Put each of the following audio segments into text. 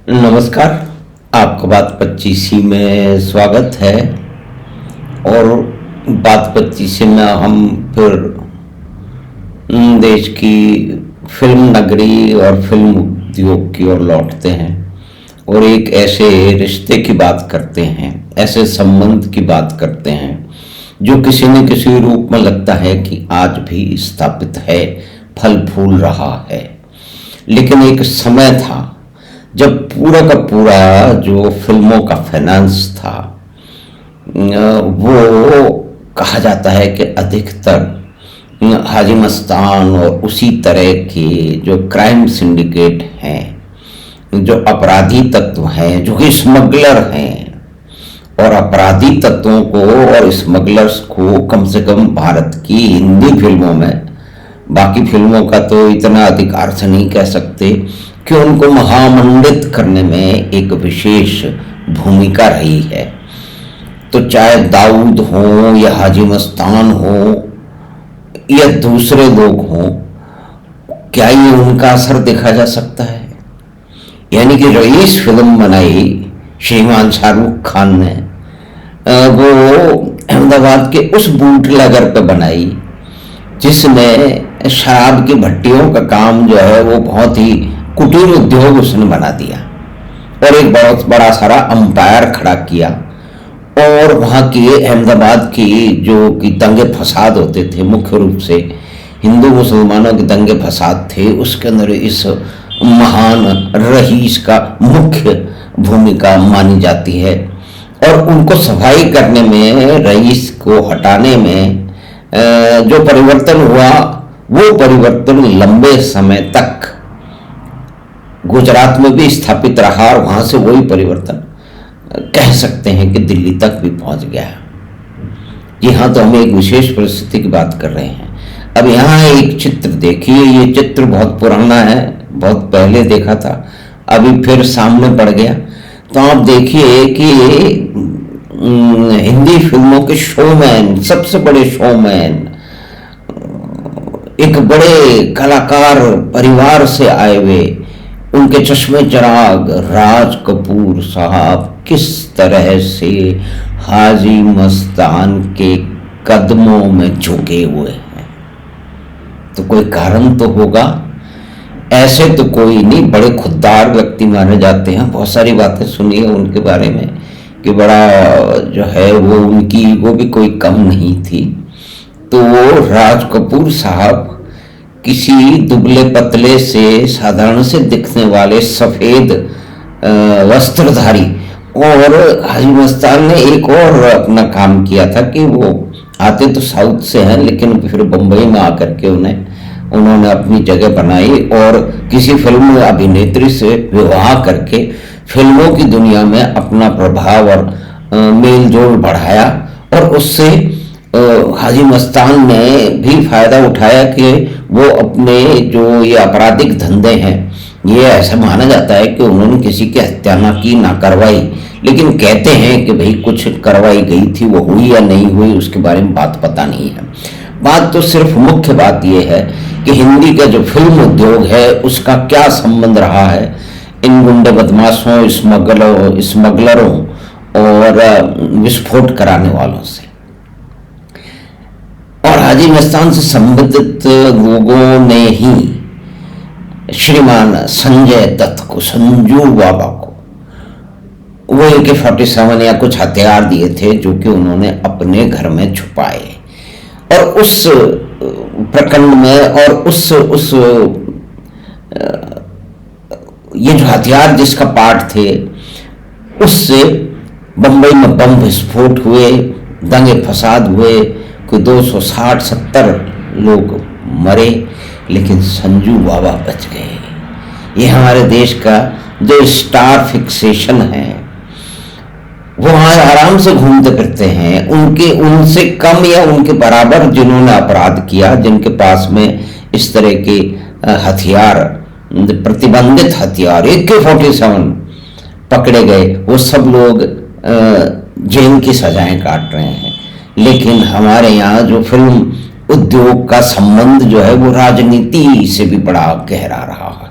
नमस्कार। आपका बात 25 में स्वागत है। और बात 25 में हम फिर देश की फिल्म नगरी और फिल्म उद्योग की ओर लौटते हैं और एक ऐसे रिश्ते की बात करते हैं, ऐसे संबंध की बात करते हैं जो किसी न किसी रूप में लगता है कि आज भी स्थापित है, फल फूल रहा है। लेकिन एक समय था जब पूरा का पूरा जो फिल्मों का फाइनेंस था वो कहा जाता है कि अधिकतर हाजी मस्तान और उसी तरह के जो क्राइम सिंडिकेट हैं, जो अपराधी तत्व हैं, जो कि स्मगलर हैं, और अपराधी तत्वों को और स्मगलर्स को कम से कम भारत की हिंदी फिल्मों में, बाकी फिल्मों का तो इतना अधिकार से नहीं कह सकते कि उनको महामंडित करने में एक विशेष भूमिका रही है। तो चाहे दाऊद हो या हाजी मस्तान हो या दूसरे लोग हों, क्या ये उनका असर देखा जा सकता है? यानी कि रईस फिल्म बनाई श्रीमान शाहरुख खान ने, वो अहमदाबाद के उस बूटलेगर पे बनाई जिसने शराब की भट्टियों का काम जो है वो बहुत ही कुटीर उद्योग उसने बना दिया और एक बहुत बड़ा सारा अंपायर खड़ा किया। और वहाँ की अहमदाबाद की जो कि दंगे फसाद होते थे, मुख्य रूप से हिंदू मुसलमानों के दंगे फसाद थे, उसके अंदर इस महान रईस का मुख्य भूमिका मानी जाती है। और उनको सफाई करने में, रईस को हटाने में जो परिवर्तन हुआ वो परिवर्तन लंबे समय तक गुजरात में भी स्थापित रहा और वहां से वही परिवर्तन कह सकते हैं कि दिल्ली तक भी पहुंच गया। जी हाँ, तो हम एक विशेष परिस्थिति की बात कर रहे हैं। अब यहाँ एक चित्र देखिए, ये चित्र बहुत पुराना है, बहुत पहले देखा था, अभी फिर सामने पड़ गया। तो आप देखिए कि हिंदी फिल्मों के शोमैन, सबसे बड़े शोमैन, एक बड़े कलाकार परिवार से आए हुए, उनके चश्मे चिराग राज कपूर साहब किस तरह से हाजी मस्तान के कदमों में झुके हुए हैं। तो कोई कारण तो होगा, ऐसे तो कोई नहीं, बड़े खुददार व्यक्ति माने जाते हैं। बहुत सारी बातें सुनी है उनके बारे में कि बड़ा जो है वो उनकी वो भी कोई कम नहीं थी। तो राज कपूर साहब किसी दुबले पतले से, साधारण से दिखने वाले सफेद वस्त्रधारी, और हाजी मस्तान ने एक और अपना काम किया था कि वो आते तो साउथ से हैं लेकिन फिर बम्बई में आकर के उन्होंने अपनी जगह बनाई और किसी फिल्म में अभिनेत्री से विवाह करके फिल्मों की दुनिया में अपना प्रभाव और मेल जोल बढ़ाया। और उससे हाजी मस्तान ने भी फायदा उठाया कि वो अपने जो ये आपराधिक धंधे हैं, ये ऐसा माना जाता है कि उन्होंने किसी की हत्या ना की, ना करवाई, लेकिन कहते हैं कि भाई कुछ करवाई गई थी, वो हुई या नहीं हुई उसके बारे में बात पता नहीं है। बात तो सिर्फ मुख्य बात यह है कि हिंदी का जो फिल्म उद्योग है उसका क्या संबंध रहा है इन गुंडे बदमाशों, स्मगलरों और विस्फोट कराने वालों से। और हाजी मस्तान से संबंधित लोगों ने ही श्रीमान संजय दत्त को, संजू बाबा को, वो AK-47 या कुछ हथियार दिए थे जो कि उन्होंने अपने घर में छुपाए। और उस प्रकरण में और उस ये जो हथियार जिसका पार्ट थे, उससे बंबई में बम विस्फोट हुए, दंगे फसाद हुए, कोई 260-70 लोग मरे, लेकिन संजू बाबा बच गए। ये हमारे देश का जो स्टार फिक्सेशन है, वो वहाँ आराम से घूमते फिरते हैं, उनसे कम या उनके बराबर जिन्होंने अपराध किया, जिनके पास में इस तरह के हथियार, प्रतिबंधित हथियार AK-47 पकड़े गए, वो सब लोग जेल की सजाएं काट रहे हैं। लेकिन हमारे यहाँ जो फिल्म उद्योग का संबंध जो है वो राजनीति से भी बड़ा गहरा रहा है।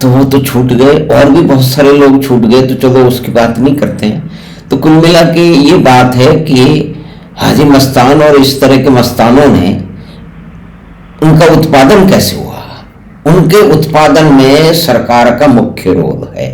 तो वो तो छूट गए, और भी बहुत सारे लोग छूट गए, तो चलो उसकी बात नहीं करते हैं। तो कुल मिला के ये बात है कि हाजी मस्तान और इस तरह के मस्तानों ने, उनका उत्पादन कैसे हुआ, उनके उत्पादन में सरकार का मुख्य रोल है।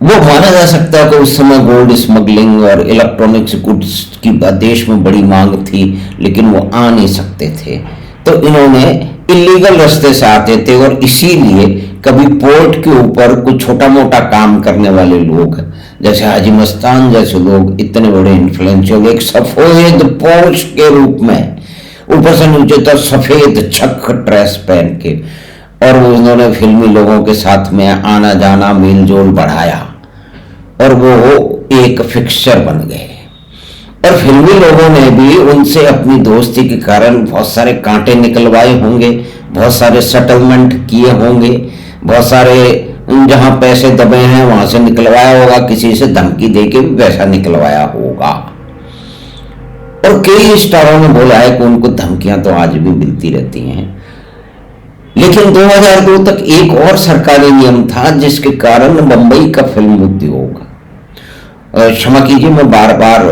वो माना जा सकता है कि उस समय गोल्ड स्मगलिंग और इलेक्ट्रॉनिक्स गुड्स की देश में बड़ी मांग थी, लेकिन वो आ नहीं सकते थे, तो इन्होंने इलीगल रास्ते से आते थे, और इसीलिए कभी पोर्ट के ऊपर कुछ छोटा मोटा काम करने वाले लोग जैसे हाजी मस्तान जैसे लोग इतने बड़े इन्फ्लुएंशियल, एक सफेद पोर्च के रूप में ऊपर से नीचे तक सफेद छक ड्रेस पहन के, और वो उन्होंने फिल्मी लोगों के साथ में आना जाना मेल जोल बढ़ाया, और वो एक फिक्सचर बन गए। और फिल्मी लोगों ने भी उनसे अपनी दोस्ती के कारण बहुत सारे कांटे निकलवाए होंगे, बहुत सारे सेटलमेंट किए होंगे, बहुत सारे जहां पैसे दबे हैं वहां से निकलवाया होगा, किसी से धमकी देके भी पैसा निकलवाया होगा। और कई स्टारों ने बोला है कि उनको धमकियां तो आज भी मिलती रहती हैं। लेकिन 2002 तक एक और सरकारी नियम था जिसके कारण बंबई का फिल्म उद्योग, क्षमा कीजिए मैं बार बार,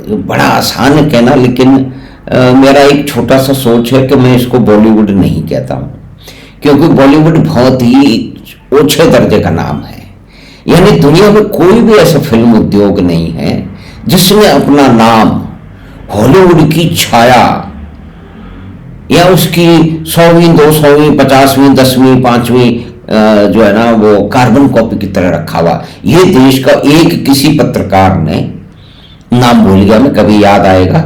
बड़ा आसान है कहना, लेकिन मेरा एक छोटा सा सोच है कि मैं इसको बॉलीवुड नहीं कहता हूं, क्योंकि बॉलीवुड बहुत ही ऊंचे दर्जे का नाम है। यानी दुनिया में कोई भी ऐसा फिल्म उद्योग नहीं है जिसने अपना नाम हॉलीवुड की छाया या उसकी 100वीं 200वीं 50वीं 10वीं 5वीं जो है ना वो कार्बन कॉपी की तरह रखा हुआ। ये देश का एक किसी पत्रकार ने, नाम भूल गया मैं, कभी याद आएगा,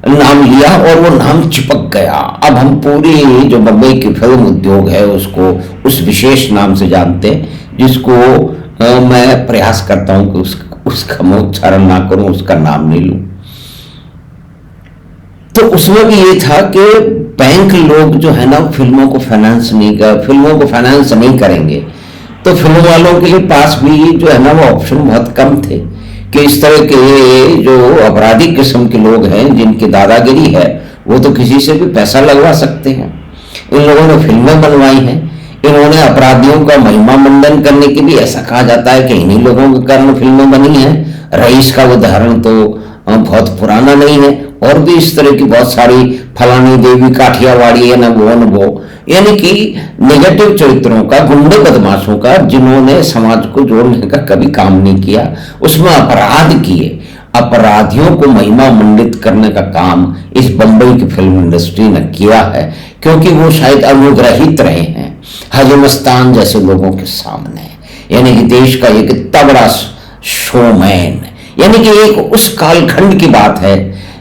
नाम लिया और वो नाम चिपक गया। अब हम पूरी जो बम्बई की फिल्म उद्योग है उसको उस विशेष नाम से जानते हैं, जिसको मैं प्रयास करता हूं कि उसका मैं उच्चारण ना करूं, उसका नाम नहीं लूं। तो उसमें भी ये था कि बैंक लोग जो है ना फिल्मों को फाइनेंस नहीं करेंगे, तो फिल्म वालों के लिए पास भी जो है ना वो ऑप्शन बहुत कम थे कि इस तरह के जो अपराधी किस्म के लोग हैं जिनकी दादागिरी है वो तो किसी से भी पैसा लगवा सकते हैं। इन लोगों ने फिल्में बनवाई हैं, इन्होंने अपराधियों का महिमा मंडन करने के लिए, ऐसा कहा जाता है कि इन्हीं लोगों के कारण फिल्में बनी हैं। रईस का उदाहरण तो बहुत पुराना नहीं है, और भी इस तरह की बहुत सारी, फलानी देवी काठियावाड़ी है ना वो, यानी कि नेगेटिव चरित्रों का, गुंडे बदमाशों का, जिन्होंने समाज को जोड़ने का कभी काम नहीं किया, उसमें अपराध किए, अपराधियों को महिमा मंडित करने का काम इस बंबई की फिल्म इंडस्ट्री ने किया है, क्योंकि वो शायद अनुग्रहित रहे हैं हाजी मस्तान जैसे लोगों के सामने। यानी कि देश का एक इतना बड़ा शोमैन, यानी कि एक उस कालखंड की बात है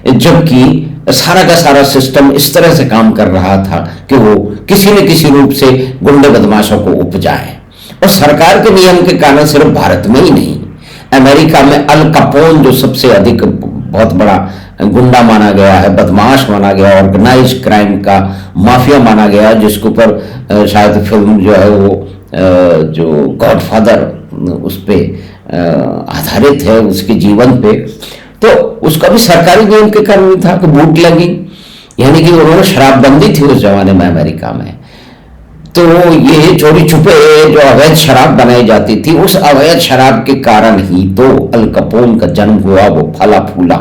जबकि सारा का सारा सिस्टम इस तरह से काम कर रहा था कि वो किसी न किसी रूप से गुंडे बदमाशों को उपजाए। और सरकार के नियम के कारण सिर्फ भारत में ही नहीं, अमेरिका में अल कैपोन जो सबसे अधिक बहुत बड़ा गुंडा माना गया है, बदमाश माना गया, ऑर्गेनाइज क्राइम का माफिया माना गया, जिसके ऊपर शायद फिल्म जो है वो जो गॉडफादर उस पर आधारित है, उसके जीवन पे, तो उसका भी सरकारी नियम के कारण था कि बूट लगी, यानी कि उन्होंने शराबबंदी थी उस जमाने में अमेरिका में। तो ये चोरी छुपे जो अवैध शराब बनाई जाती थी, उस अवैध शराब के कारण ही तो अल कैपोन का जन्म हुआ, वो फला फूला।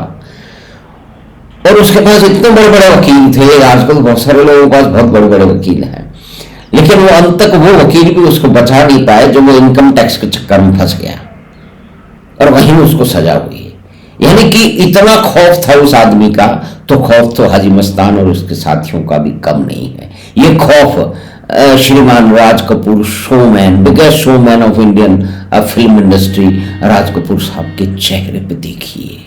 और उसके पास इतने बड़े बड़े वकील थे, आजकल बहुत सारे लोगों के पास बहुत बड़े बड़े वकील हैं, लेकिन वो अंत तक वो वकील भी उसको बचा नहीं पाए जब वो इनकम टैक्स के चक्कर में फंस गया, और वहीं उसको सजा हुई। यानी कि इतना खौफ था उस आदमी का, तो खौफ तो हाजी मस्तान और उसके साथियों का भी कम नहीं है। ये खौफ श्रीमान Raj Kapoor, showman, biggest showman of Indian film industry, Raj Kapoor साहब के चेहरे पे देखिए,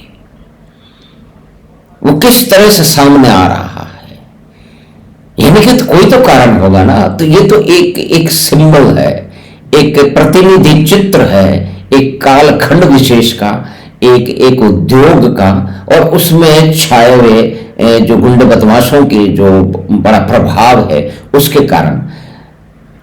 वो किस तरह से सामने आ रहा है। यानी कि तो कोई तो कारण होगा ना, तो ये तो एक सिंबल है, एक प्रतिनिधि चित्र है, एक कालखंड विशेष का, एक उद्योग का, और उसमें छाए हुए जो गुंडे बदमाशों के जो बड़ा प्रभाव है उसके कारण।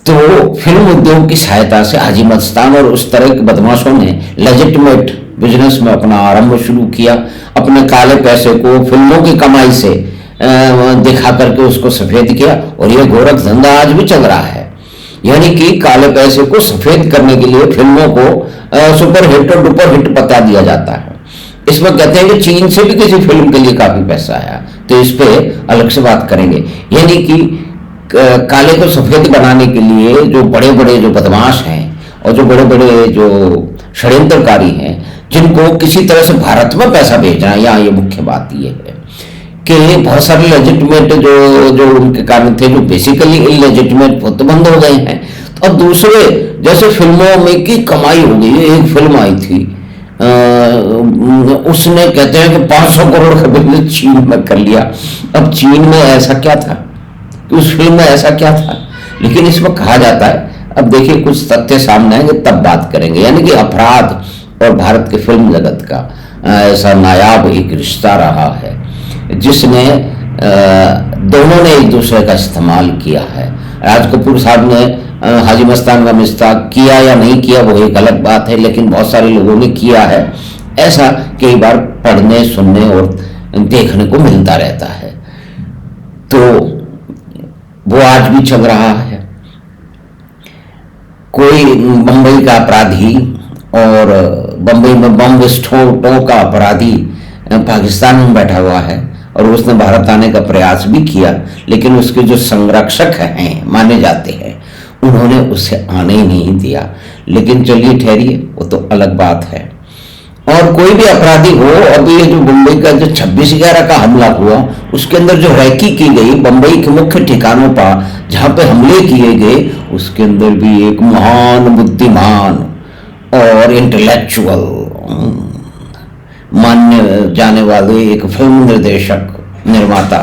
तो फिल्म उद्योग की सहायता से हाजी मस्तान और उस तरह के बदमाशों ने लेजिटिमेट बिजनेस में अपना आरंभ शुरू किया, अपने काले पैसे को फिल्मों की कमाई से दिखा करके उसको सफेद किया, और ये गोरख धंधा आज भी चल रहा है। यानी कि काले पैसे को सफेद करने के लिए फिल्मों को सुपर हिट और डुपर हिट बता दिया जाता है। इसमें कहते हैं कि चीन से भी किसी फिल्म के लिए काफी पैसा आया, तो इस पे अलग से बात करेंगे। यानी कि काले को सफेद बनाने के लिए जो बड़े बड़े जो बदमाश हैं और जो बड़े बड़े जो षड्यंत्रकारी हैं, जिनको किसी तरह से भारत में पैसा भेजना है, यहाँ ये मुख्य बात ये है कि बहुत सारे लेजिटिमेट जो उनके कारण थे, जो बेसिकली इलेजिटिमेट तो बंद हो गए हैं। और दूसरे जैसे फिल्मों में की कमाई हो गई, एक फिल्म आई थी उसने कहते हैं कि 500 करोड़ का बिजनेस चीन में कर लिया। अब चीन में ऐसा क्या था, उस फिल्म में ऐसा क्या था, लेकिन इसमें कहा जाता है, अब देखिए कुछ तथ्य सामने आएंगे तब बात करेंगे। यानी कि अपराध और भारत के फिल्म जगत का ऐसा नायाब एक रिश्ता रहा है जिसने दोनों ने एक दूसरे का इस्तेमाल किया है। राज कपूर साहब ने हाजी मस्तान का मिस्ताक किया या नहीं किया वो एक अलग बात है, लेकिन बहुत सारे लोगों ने किया है। ऐसा कई बार पढ़ने सुनने और देखने को मिलता रहता है, तो वो आज भी चल रहा है। कोई बंबई का अपराधी और बंबई में बम विस्फोटों का अपराधी पाकिस्तान में बैठा हुआ है और उसने भारत आने का प्रयास भी किया, लेकिन उसके जो संरक्षक हैं माने जाते हैं उन्होंने उसे आने ही नहीं दिया। लेकिन चलिए ठहरिए, वो तो अलग बात है। और कोई भी अपराधी हो, अभी ये जो मुंबई का जो 26/11 का हमला हुआ उसके अंदर जो रैकी की गई बंबई के मुख्य ठिकानों पर जहां पे हमले किए गए, उसके अंदर भी एक महान बुद्धिमान और इंटेलेक्चुअल मान्य जाने वाले एक फिल्म निर्देशक निर्माता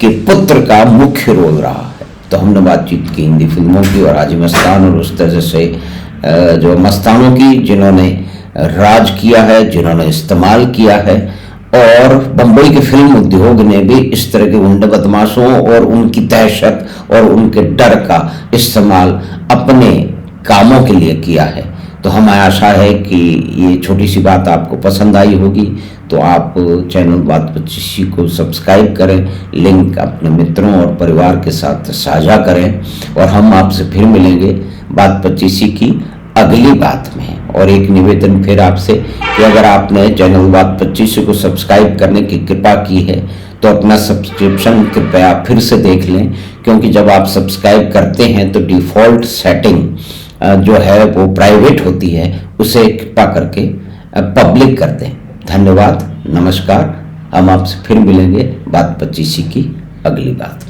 के पुत्र का मुख्य रोल रहा है। तो हमने बातचीत की हिंदी फिल्मों की और हाजी मस्तान और उस तरह से जो मस्तानों की जिन्होंने राज किया है, जिन्होंने इस्तेमाल किया है। और बंबई के फिल्म उद्योग ने भी इस तरह के गुंडे बदमाशों और उनकी दहशत और उनके डर का इस्तेमाल अपने कामों के लिए किया है। तो हमें आशा है कि ये छोटी सी बात आपको पसंद आई होगी, तो आप चैनल बात 25 को सब्सक्राइब करें, लिंक अपने मित्रों और परिवार के साथ साझा करें, और हम आपसे फिर मिलेंगे बात 25 की अगली बात में। और एक निवेदन फिर आपसे कि अगर आपने चैनल बात 25 को सब्सक्राइब करने की कृपा की है तो अपना सब्सक्रिप्शन कृपया फिर से देख लें, क्योंकि जब आप सब्सक्राइब करते हैं तो डिफ़ॉल्ट सेटिंग जो है वो प्राइवेट होती है, उसे कृपा करके पब्लिक कर दें। धन्यवाद, नमस्कार। हम आपसे फिर मिलेंगे बात 25 की अगली बात।